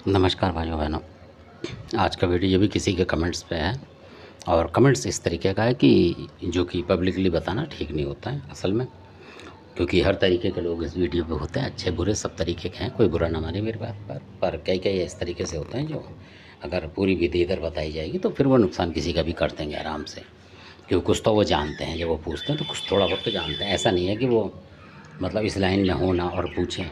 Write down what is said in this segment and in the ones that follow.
नमस्कार भाइयों बहनों। आज का वीडियो भी किसी के कमेंट्स पे है और कमेंट्स इस तरीके का है कि जो कि पब्लिकली बताना ठीक नहीं होता है असल में, क्योंकि हर तरीके के लोग इस वीडियो पे होते हैं, अच्छे बुरे सब तरीके के हैं, कोई बुरा ना माने मेरी बात पर कई कई इस तरीके से होते हैं जो अगर पूरी विधि इधर बताई जाएगी तो फिर वो नुकसान किसी का भी कर देंगे आराम से, क्योंकि कुछ तो वो जानते हैं, जब वो पूछते हैं तो कुछ थोड़ा बहुत तो जानते हैं। ऐसा नहीं है कि वो मतलब इस लाइन में हो ना और पूछें,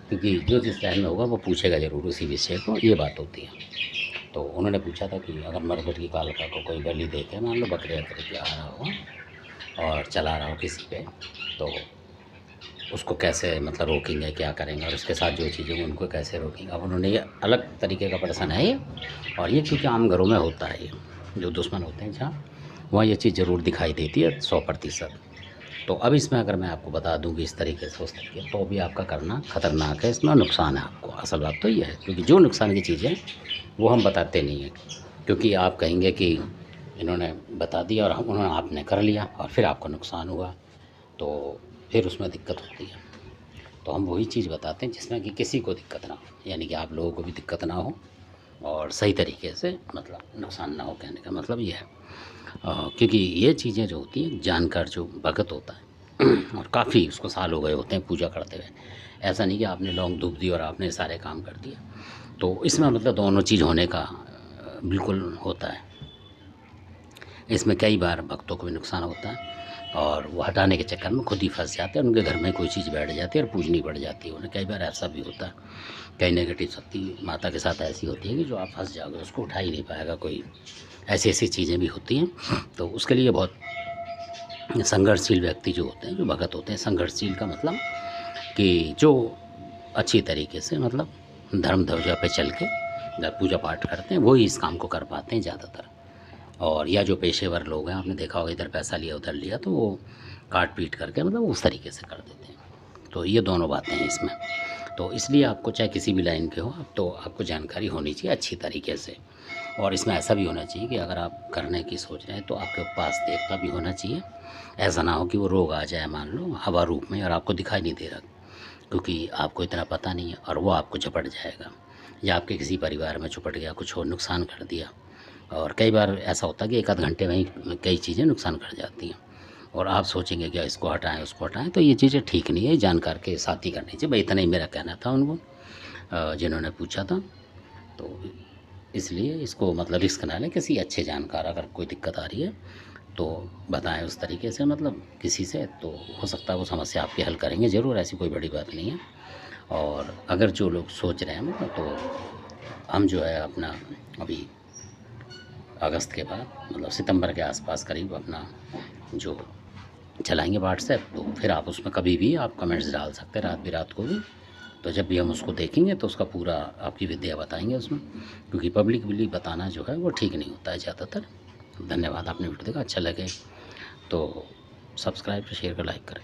क्योंकि जो जिस लाइन में होगा वो पूछेगा ज़रूर उसी विषय को, ये बात होती है। तो उन्होंने पूछा था कि अगर मरघट की कालिका को कोई बलि देके, मान लो बकरे वकरे के आ रहा हो और चला रहा हो किसी पे, तो उसको कैसे मतलब रोकेंगे, क्या करेंगे, और उसके साथ जो चीज़ें उनको कैसे रोकेंगे। अब उन्होंने ये अलग तरीके का प्रश्न है ये, और ये क्योंकि आम घरों में होता है, ये जो दुश्मन होते हैं जहाँ, वहाँ ये चीज़ ज़रूर दिखाई देती है 100%। तो अब इसमें अगर मैं आपको बता दूं कि इस तरीके से हो सकती है, तो भी आपका करना ख़तरनाक है, इसमें नुकसान है आपको। असल बात तो ये है, क्योंकि जो नुकसान की चीज़ें वो हम बताते नहीं हैं, क्योंकि आप कहेंगे कि इन्होंने बता दिया और उन्होंने आपने कर लिया और फिर आपको नुकसान हुआ, तो फिर उसमें दिक्कत होती है। तो हम वही चीज़ बताते हैं जिसमें कि किसी को दिक्कत ना हो, यानी कि आप लोगों को भी दिक्कत ना हो और सही तरीके से मतलब नुकसान ना हो। कहने का मतलब ये है, क्योंकि ये चीज़ें जो होती हैं, जानकार जो भगत होता है और काफ़ी उसको साल हो गए होते हैं पूजा करते हुए, ऐसा नहीं कि आपने लौंग धूप दी और आपने सारे काम कर दिए। तो इसमें मतलब दोनों चीज़ होने का बिल्कुल होता है। इसमें कई बार भक्तों को भी नुकसान होता है और वो हटाने के चक्कर में खुद ही फंस जाते हैं, उनके घर में कोई चीज़ बैठ जाती है और पूजनी पड़ जाती है उन्हें। कई बार ऐसा भी होता है, कई नेगेटिव शक्ति माता के साथ ऐसी होती है कि जो आप फंस जाओगे, उसको उठा ही नहीं पाएगा कोई। ऐसी ऐसी चीज़ें भी होती हैं। तो उसके लिए बहुत संघर्षशील व्यक्ति जो होते हैं, जो भगत होते हैं, संघर्षशील का मतलब कि जो अच्छी तरीके से मतलब धर्म ध्वजा पे चल के जब पूजा पाठ करते हैं, वही इस काम को कर पाते हैं ज़्यादातर। और या जो पेशेवर लोग हैं, आपने देखा होगा इधर पैसा लिया उधर लिया, तो वो काट पीट करके मतलब उस तरीके से कर देते हैं। तो ये दोनों बातें हैं इसमें। तो इसलिए आपको चाहे किसी भी लाइन के हो, तो आपको जानकारी होनी चाहिए अच्छी तरीके से। और इसमें ऐसा भी होना चाहिए कि अगर आप करने की सोच रहे हैं तो आपके पास देवता भी होना चाहिए। ऐसा ना हो कि वो रोग आ जाए मान लो हवा रूप में और आपको दिखाई नहीं दे रहा, क्योंकि आपको इतना पता नहीं है और वो आपको झपट जाएगा, या आपके किसी परिवार में चुपट गया, कुछ और नुकसान कर दिया। और कई बार ऐसा होता है कि एक आध घंटे में ही कई चीज़ें नुकसान कर जाती हैं और आप सोचेंगे कि इसको हटाएं उसको हटाएं, तो ये चीज़ें ठीक नहीं है। जानकार के साथ ही करनी चाहिए। भाई इतना ही मेरा कहना था उनको, जिन्होंने पूछा था। तो इसलिए इसको मतलब रिस्क ना लें, किसी अच्छे जानकार अगर कोई दिक्कत आ रही है तो बताएं उस तरीके से, मतलब किसी से, तो हो सकता है वो समस्या आपकी हल करेंगे ज़रूर, ऐसी कोई बड़ी बात नहीं है। और अगर जो लोग सोच रहे हैं मतलब, तो हम जो है अपना अभी अगस्त के बाद मतलब सितंबर के आसपास करीब अपना जो चलाएंगे व्हाट्सएप, तो फिर आप उसमें कभी भी आप कमेंट्स डाल सकते हैं, रात बिरात को भी। तो जब भी हम उसको देखेंगे तो उसका पूरा आपकी विद्या बताएंगे उसमें, क्योंकि पब्लिकली बताना जो है वो ठीक नहीं होता है ज़्यादातर। धन्यवाद, आपने वीडियो देखा, अच्छा लगे तो सब्सक्राइब शेयर कर लाइक करें।